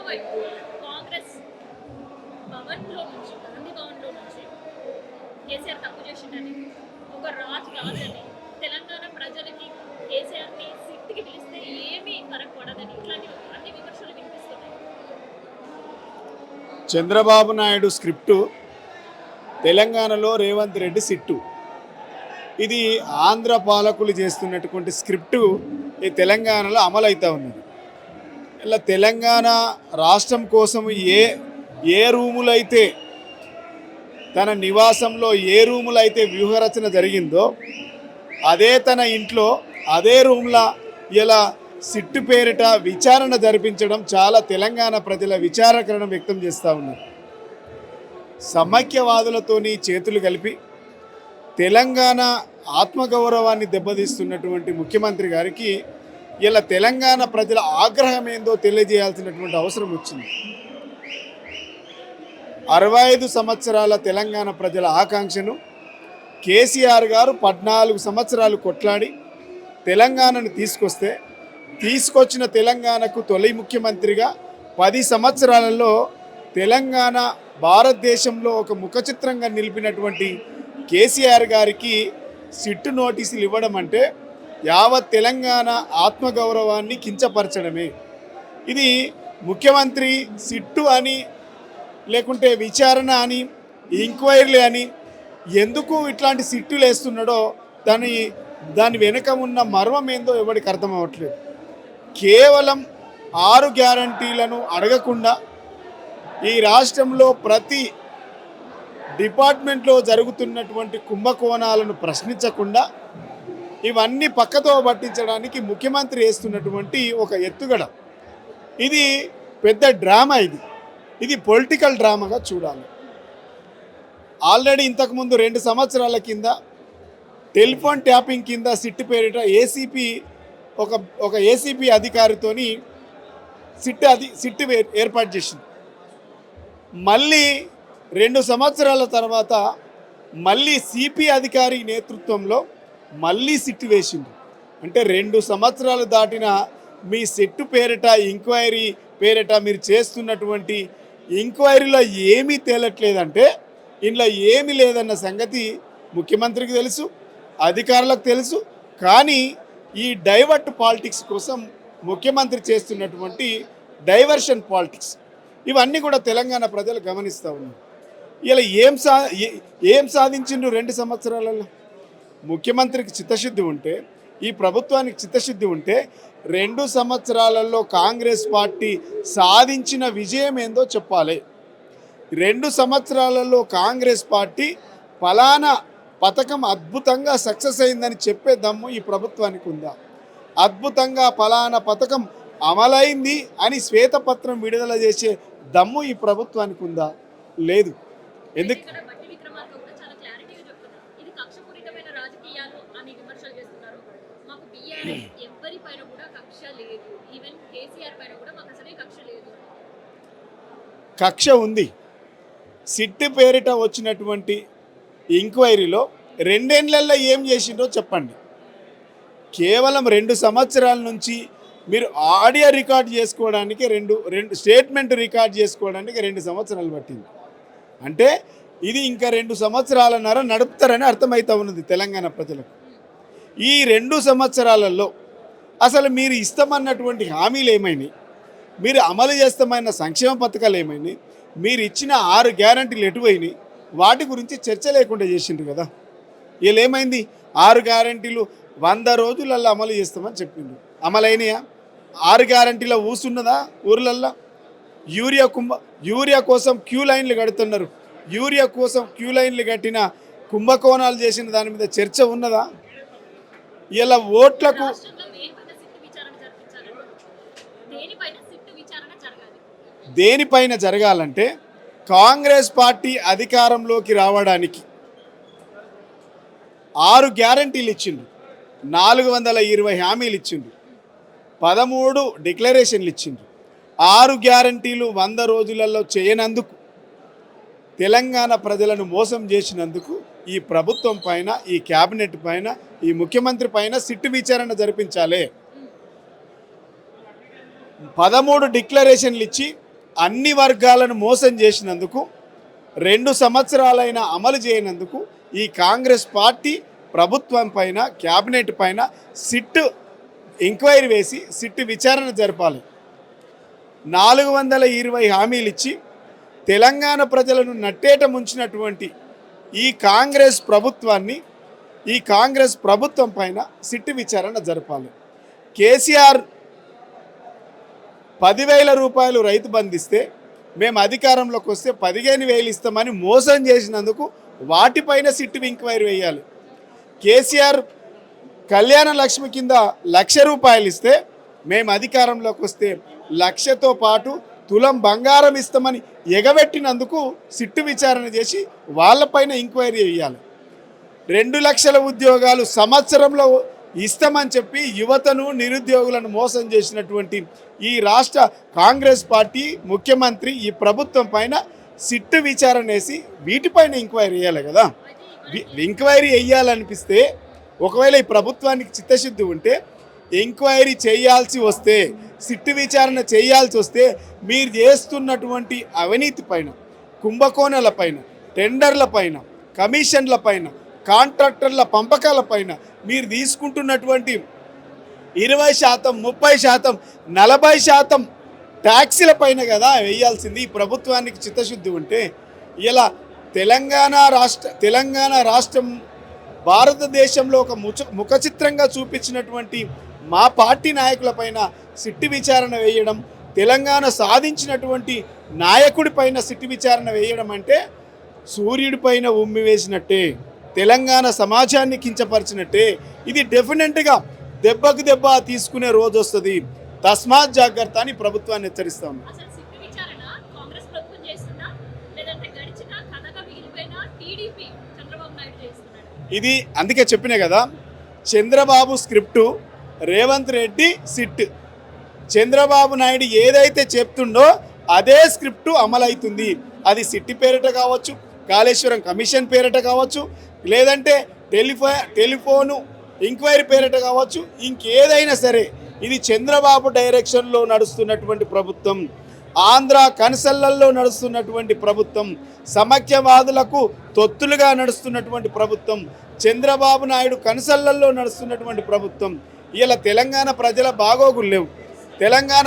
ఇంకోవైపు కాంగ్రెస్ భవన్లో నుంచి గాంధీ భవన్లో నుంచి కేసీఆర్ తప్పు చేసిండని ఒక రాజని తెలంగాణ ప్రజలకి కేసీఆర్ని సిట్టికి పిలిస్తే ఏమీ ఫరక్ పడదని ఇట్లాంటి అన్ని విమర్శలు వినిపిస్తున్నాయి. చంద్రబాబు నాయుడు స్క్రిప్టు, తెలంగాణలో రేవంత్ రెడ్డి సిట్టు. ఇది ఆంధ్ర పాలకులు చేస్తున్నటువంటి స్క్రిప్టు ఈ తెలంగాణలో అమలవుతూ ఉన్నది. ఇలా తెలంగాణ రాష్ట్రం కోసం ఏ రూములైతే తన నివాసంలో ఏ రూములైతే వ్యూహరచన జరిగిందో అదే తన ఇంట్లో అదే రూమ్లా ఇలా సిట్టు పేరిట విచారణ జరిపించడం చాలా తెలంగాణ ప్రజల విచారకరణం వ్యక్తం చేస్తూ ఉన్నారు. సమైక్యవాదులతోని చేతులు కలిపి తెలంగాణ ఆత్మగౌరవాన్ని దెబ్బతీస్తున్నటువంటి ముఖ్యమంత్రి గారికి ఇలా తెలంగాణ ప్రజల ఆగ్రహం ఏందో తెలియజేయాల్సినటువంటి అవసరం వచ్చింది. 65 సంవత్సరాల తెలంగాణ ప్రజల ఆకాంక్షను కేసీఆర్ గారు 14 సంవత్సరాలు కొట్లాడి తెలంగాణను తీసుకొచ్చిన తెలంగాణకు తొలి ముఖ్యమంత్రిగా 10 సంవత్సరాలలో తెలంగాణ భారతదేశంలో ఒక ముఖచిత్రంగా నిలిపినటువంటి కేసీఆర్ గారికి సిట్టు నోటీసులు ఇవ్వడం అంటే యావత్ తెలంగాణ ఆత్మగౌరవాన్ని కించపరచడమే. ఇది ముఖ్యమంత్రి సిట్టు అని లేకుంటే విచారణ అని ఎంక్వైరీలు అని ఎందుకు ఇట్లాంటి సిట్టులు వేస్తున్నాడో దాని వెనుక ఉన్న మర్మం ఏందో ఎవరికి అర్థం అవ్వట్లేదు. కేవలం 6 గ్యారంటీలను అడగకుండా ఈ రాష్ట్రంలో ప్రతి డిపార్ట్మెంట్లో జరుగుతున్నటువంటి కుంభకోణాలను ప్రశ్నించకుండా ఇవన్నీ పక్కతో పట్టించడానికి ముఖ్యమంత్రి వేస్తున్నటువంటి ఒక ఎత్తుగడ. ఇది పెద్ద డ్రామా. ఇది పొలిటికల్ డ్రామాగా చూడాలి. ఆల్రెడీ ఇంతకుముందు 2 సంవత్సరాల కింద టెలిఫోన్ ట్యాపింగ్ కింద సిట్టు పేరిట ఒక ఏసీపీ అధికారితోని సిట్టు ఏర్పాటు చేసింది. మళ్ళీ 2 సంవత్సరాల తర్వాత మళ్ళీ సిపి అధికారి నేతృత్వంలో మళ్ళీ సిట్టు వేసింది. అంటే 2 సంవత్సరాలు దాటిన మీ సిట్టు పేరిట ఎంక్వైరీ పేరిట మీరు చేస్తున్నటువంటి ఎంక్వైరీలో ఏమీ తేలట్లేదంటే ఇంట్లో ఏమీ లేదన్న సంగతి ముఖ్యమంత్రికి తెలుసు, అధికారులకు తెలుసు. కానీ ఈ డైవర్ట్ పాలిటిక్స్ కోసం ముఖ్యమంత్రి చేస్తున్నటువంటి డైవర్షన్ పాలిటిక్స్ ఇవన్నీ కూడా తెలంగాణ ప్రజలు గమనిస్తూ ఉన్నారు. ఇలా ఏం సాధించిండ్రు 2 సంవత్సరాలలో? ముఖ్యమంత్రికి చిత్తశుద్ధి ఉంటే, ఈ ప్రభుత్వానికి చిత్తశుద్ధి ఉంటే 2 సంవత్సరాలలో కాంగ్రెస్ పార్టీ సాధించిన విజయం ఏందో చెప్పాలి. 2 సంవత్సరాలలో కాంగ్రెస్ పార్టీ ఫలానా పథకం అద్భుతంగా సక్సెస్ అయిందని చెప్పే దమ్ము ఈ ప్రభుత్వానికి ఉందా? అద్భుతంగా ఫలానా పథకం అమలైంది అని శ్వేతపత్రం విడుదల చేసే దమ్ము ఈ ప్రభుత్వానికి ఉందా? లేదు. ఎందుకు? కక్ష ఉంది. సిట్టు పేరిట వచ్చినటువంటి ఎంక్వైరీలో 2 ఏళ్లలో ఏం చేసిండ్రో చెప్పండి. కేవలం 2 సంవత్సరాల నుంచి మీరు ఆడియో రికార్డ్ చేసుకోవడానికి రెండు స్టేట్మెంట్ రికార్డ్ చేసుకోవడానికి 2 సంవత్సరాలు పట్టింది. అంటే ఇది ఇంకా 2 సంవత్సరాలన్నర నడుపుతారని అర్థమవుతా ఉన్నది తెలంగాణ ప్రజలకు. ఈ 2 సంవత్సరాలలో అసలు మీరు ఇస్తామన్నటువంటి హామీలు ఏమైనాయి, మీరు అమలు చేస్తామన్న సంక్షేమ పథకాలు ఏమైనాయి, మీరు ఇచ్చిన 6 గ్యారంటీలు ఎటువైనాయి, వాటి గురించి చర్చ లేకుండా చేసిండ్రు కదా. వీళ్ళు ఏమైంది? 6 గ్యారంటీలు 100 రోజులల్లో అమలు చేస్తామని చెప్పిండ్రు. అమలైనయా? 6 గ్యారంటీల ఊసున్నదా ఊర్లల్లో? యూరియా కోసం క్యూ లైన్లు కడుతున్నారు. యూరియా కోసం క్యూ లైన్లు కట్టిన కుంభకోణాలు చేసిన దాని మీద చర్చ ఉన్నదా? ఇలా ఓట్లకు దేనిపైన జరగాలంటే కాంగ్రెస్ పార్టీ అధికారంలోకి రావడానికి 6 గ్యారంటీలు ఇచ్చిండ్రు, 420 హామీలు ఇచ్చిండ్రు, 13 డిక్లరేషన్లు ఇచ్చిండ్రు. 6 గ్యారంటీలు 100 రోజులలో చేయనందుకు, తెలంగాణ ప్రజలను మోసం చేసినందుకు ఈ ప్రభుత్వం పైన, ఈ క్యాబినెట్ పైన, ఈ ముఖ్యమంత్రి పైన సిట్టు విచారణ జరిపించాలి. 13 డిక్లరేషన్లు ఇచ్చి అన్ని వర్గాలను మోసం చేసినందుకు 2 సంవత్సరాలైన అమలు చేయనందుకు ఈ కాంగ్రెస్ పార్టీ ప్రభుత్వం పైన క్యాబినెట్ పైన సిట్ ఎంక్వైరీ వేసి సిట్ విచారణ జరపాలి. 420 హామీలు ఇచ్చి తెలంగాణ ప్రజలను నట్టేట ముంచినటువంటి ఈ కాంగ్రెస్ ప్రభుత్వం పైన సిట్ విచారణ జరపాలి. కేసీఆర్ 10,000 రూపాయలు రైతు బంధిస్తే మేము అధికారంలోకి వస్తే 15,000 ఇస్తామని మోసం చేసినందుకు వాటిపైన సిట్ ఎంక్వైరీ వేయాలి. కేసీఆర్ కళ్యాణ లక్ష్మి కింద 1,00,000 రూపాయలు ఇస్తే మేము అధికారంలోకి వస్తే 1,00,000తో పాటు తులం బంగారం ఇస్తామని ఎగబెట్టినందుకు సిట్టు విచారణ చేసి వాళ్ళపైన ఎంక్వైరీ వేయాలి. 2 లక్షల ఉద్యోగాలు సంవత్సరంలో ఇస్తామని చెప్పి యువతను నిరుద్యోగులను మోసం చేసినటువంటి ఈ రాష్ట్ర కాంగ్రెస్ పార్టీ ముఖ్యమంత్రి ఈ ప్రభుత్వం పైన సిట్టు విచారణ వేసి వీటిపైన ఎంక్వైరీ వేయాలి కదా. ఎంక్వైరీ వేయాలనిపిస్తే ఒకవేళ ఈ ప్రభుత్వానికి చిత్తశుద్ధి ఉంటే ఎంక్వైరీ చేయాల్సి వస్తే సిట్టు విచారణ చేయాల్సి వస్తే మీరు చేస్తున్నటువంటి అవినీతి పైన, కుంభకోణాల పైన, టెండర్ల పైన, కమిషన్ల పైన, కాంట్రాక్టర్ల పంపకాల పైన మీరు తీసుకుంటున్నటువంటి 20%, 30%, 40% ట్యాక్సీల పైన కదా వేయాల్సింది. ఈ ప్రభుత్వానికి చిత్తశుద్ధి ఉంటే ఇలా తెలంగాణ రాష్ట్రం భారతదేశంలో ఒక ముఖ చిత్రంగా చూపించినటువంటి మా పార్టీ నాయకులపైన సిట్టు విచారణ వేయడం, తెలంగాణ సాధించినటువంటి నాయకుడి పైన సిట్టు విచారణ వేయడం అంటే సూర్యుడి పైన ఉమ్మి వేసినట్టే, తెలంగాణ సమాజాన్ని కించపరిచినట్టే. ఇది డెఫినెట్గా దెబ్బకు దెబ్బ తీసుకునే రోజు వస్తుంది. తస్మాత్ జాగ్రత్త అని ప్రభుత్వాన్ని హెచ్చరిస్తాం. ఇది అందుకే చెప్పినా కదా, చంద్రబాబు స్క్రిప్టు, రేవంత్ రెడ్డి సిట్. చంద్రబాబు నాయుడు ఏదైతే చెప్తుండో అదే స్క్రిప్టు అమలవుతుంది. అది సిట్టి పేరిట కావచ్చు, కాళేశ్వరం కమిషన్ పేరిట కావచ్చు, లేదంటే టెలిఫోను ఎంక్వైరీ పేరిట కావచ్చు, ఇంకేదైనా సరే ఇది చంద్రబాబు డైరెక్షన్లో నడుస్తున్నటువంటి ప్రభుత్వం, ఆంధ్ర కన్సల్లల్లో నడుస్తున్నటువంటి ప్రభుత్వం, సమైక్యవాదులకు తొత్తులుగా నడుస్తున్నటువంటి ప్రభుత్వం, చంద్రబాబు నాయుడు కన్సల్లల్లో నడుస్తున్నటువంటి ప్రభుత్వం. ఇలా తెలంగాణ ప్రజల బాగోగులు లేవు, తెలంగాణ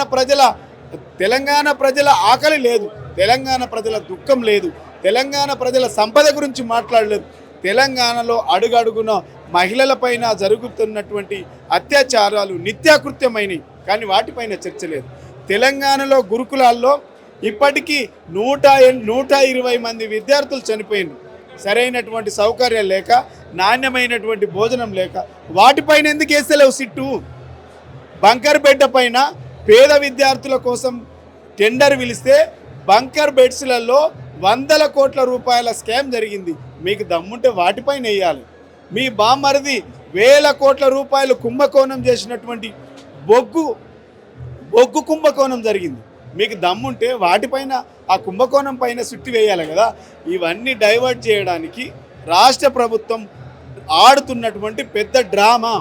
ప్రజల ఆకలి లేదు, తెలంగాణ ప్రజల దుఃఖం లేదు, తెలంగాణ ప్రజల సంపద గురించి మాట్లాడలేదు. తెలంగాణలో అడుగడుగున మహిళలపైన జరుగుతున్నటువంటి అత్యాచారాలు నిత్యాకృత్యమైనవి, కానీ వాటిపైన చర్చ లేదు. తెలంగాణలో గురుకులాల్లో ఇప్పటికీ 120 మంది విద్యార్థులు చనిపోయినారు. సరైనటువంటి సౌకర్యాలు లేక, నాణ్యమైనటువంటి భోజనం లేక వాటిపైన ఎందుకు వేస్తలేవు సిట్టు? బంకర్ బెడ్ పైన పేద విద్యార్థుల కోసం టెండర్ పిలిస్తే బంకర్ బెడ్స్లలో 100 కోట్ల రూపాయల స్కామ్ జరిగింది. మీకు దమ్ముంటే వాటిపైన వేయాలి. మీ బామ్మరిది 1000 కోట్ల రూపాయలు కుంభకోణం చేసినటువంటి బొగ్గు కుంభకోణం జరిగింది. మీకు దమ్ముంటే వాటిపైన, ఆ కుంభకోణం పైన సుట్టి వేయాలి కదా. ఇవన్నీ డైవర్ట్ చేయడానికి రాష్ట్ర ప్రభుత్వం ఆడుతున్నటువంటి పెద్ద డ్రామా.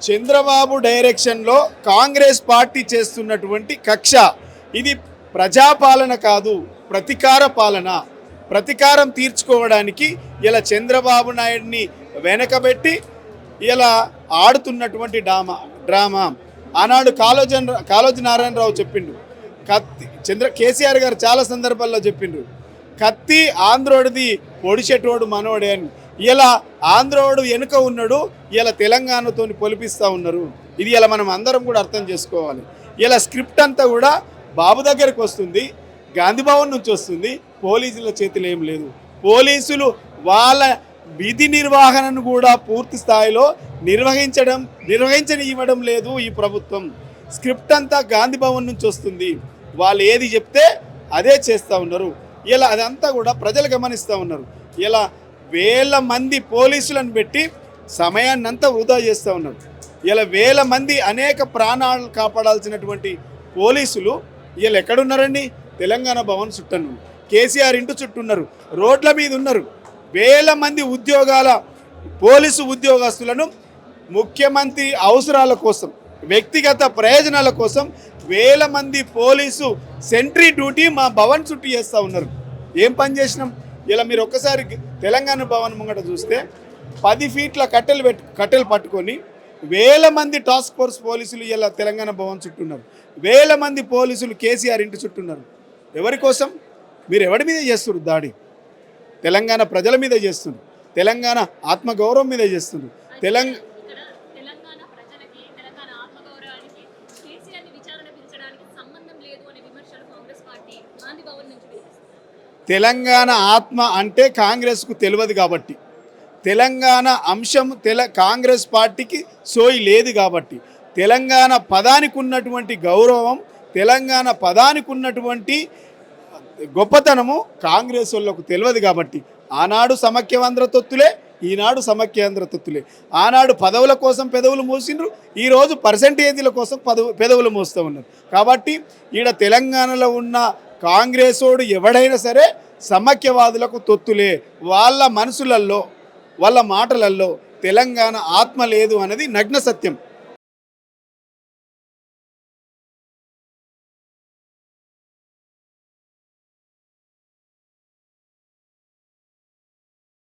చంద్రబాబు డైరెక్షన్లో కాంగ్రెస్ పార్టీ చేస్తున్నటువంటి కక్ష ఇది ప్రజాపాలన కాదు, ప్రతీకార పాలన. ప్రతీకారం తీర్చుకోవడానికి ఇలా చంద్రబాబు నాయుడిని వెనకబెట్టి ఇలా ఆడుతున్నటువంటి డ్రామా. ఆనాడు కాళోజీ నారాయణరావు చెప్పిండు, కేసీఆర్ గారు చాలా సందర్భాల్లో చెప్పిండ్రు, కత్తి ఆంధ్రోడిది పొడిచెటోడు మనోడే అని. ఇలా ఆంధ్రోడు వెనుక ఉన్నాడు, ఇలా తెలంగాణతో పొలిపిస్తూ ఉన్నారు. ఇది ఇలా మనం అందరం కూడా అర్థం చేసుకోవాలి. ఇలా స్క్రిప్ట్ అంతా కూడా బాబు దగ్గరకు వస్తుంది, గాంధీ భవన్ నుంచి వస్తుంది, పోలీసుల చేతిలో ఏం లేదు. పోలీసులు వాళ్ళ విధి నిర్వహణను కూడా పూర్తి స్థాయిలో నిర్వహించనివ్వడం లేదు ఈ ప్రభుత్వం. స్క్రిప్ట్ అంతా గాంధీ భవన్ నుంచి వస్తుంది, వాళ్ళు ఏది చెప్తే అదే చేస్తూ ఉన్నారు. ఇలా అదంతా కూడా ప్రజలు గమనిస్తూ ఉన్నారు. ఇలా 1000 మంది పోలీసులను పెట్టి సమయాన్నంతా వృధా చేస్తూ ఉన్నారు. ఇలా 1000 మంది అనేక ప్రాణాలు కాపాడాల్సినటువంటి పోలీసులు వీళ్ళు ఎక్కడున్నారండి? తెలంగాణ భవన్ చుట్టూ, కేసీఆర్ ఇంటి చుట్టూ ఉన్నారు, రోడ్ల మీద ఉన్నారు. 1000 మంది పోలీసు ఉద్యోగస్తులను ముఖ్యమంత్రి అవసరాల కోసం, వ్యక్తిగత ప్రయోజనాల కోసం వేల మంది పోలీసు సెంట్రీ డ్యూటీ మా భవన్ చుట్టూ చేస్తూ ఉన్నారు. ఏం పని చేసినాం? ఇలా మీరు ఒక్కసారి తెలంగాణ భవన్ ముంగట చూస్తే 10 ఫీట్ల కట్టెలు పట్టుకొని వేల మంది టాస్క్ ఫోర్స్ పోలీసులు ఇలా తెలంగాణ భవన్ చుట్టూ ఉన్నారు. వేల మంది పోలీసులు కేసీఆర్ ఇంటి చుట్టూ ఉన్నారు. ఎవరి కోసం? మీరు ఎవరి మీద చేస్తున్నారు దాడి? తెలంగాణ ప్రజల మీద చేస్తున్నారు, తెలంగాణ ఆత్మగౌరవం మీద చేస్తున్నారు. ఇక్కడ తెలంగాణ ప్రజలకి, తెలంగాణ ఆత్మగౌరవానికి కేసీఆర్ని విచారణ పిలిచడానికి సంబంధం లేదు అనే విమర్శలు కాంగ్రెస్ పార్టీ గాంధీ భవన్ నుంచి వినిపిస్తుంది. తెలంగాణ ఆత్మ అంటే కాంగ్రెస్కు తెలియదు కాబట్టి, తెలంగాణ అంశం కాంగ్రెస్ పార్టీకి సోయి లేదు కాబట్టి, తెలంగాణ పదానికి ఉన్నటువంటి గౌరవం, తెలంగాణ పదానికి ఉన్నటువంటి గొప్పతనము కాంగ్రెస్ వాళ్ళకు తెలియదు కాబట్టి ఆనాడు సమైక్యాంధ్ర తొత్తులే, ఈనాడు సమైక్యాంధ్ర తొత్తులే. ఆనాడు పదవుల కోసం పెదవులు మూసిండ్రు, ఈరోజు పర్సంటేజీల కోసం పెదవులు మూస్తూ ఉన్నారు. కాబట్టి ఈడ తెలంగాణలో ఉన్న కాంగ్రెసోడు ఎవడైనా సరే సమైక్యవాదులకు తొత్తులే. వాళ్ళ మనసులల్లో, వాళ్ళ మాటలల్లో తెలంగాణ ఆత్మ లేదు అనేది నగ్న సత్యం.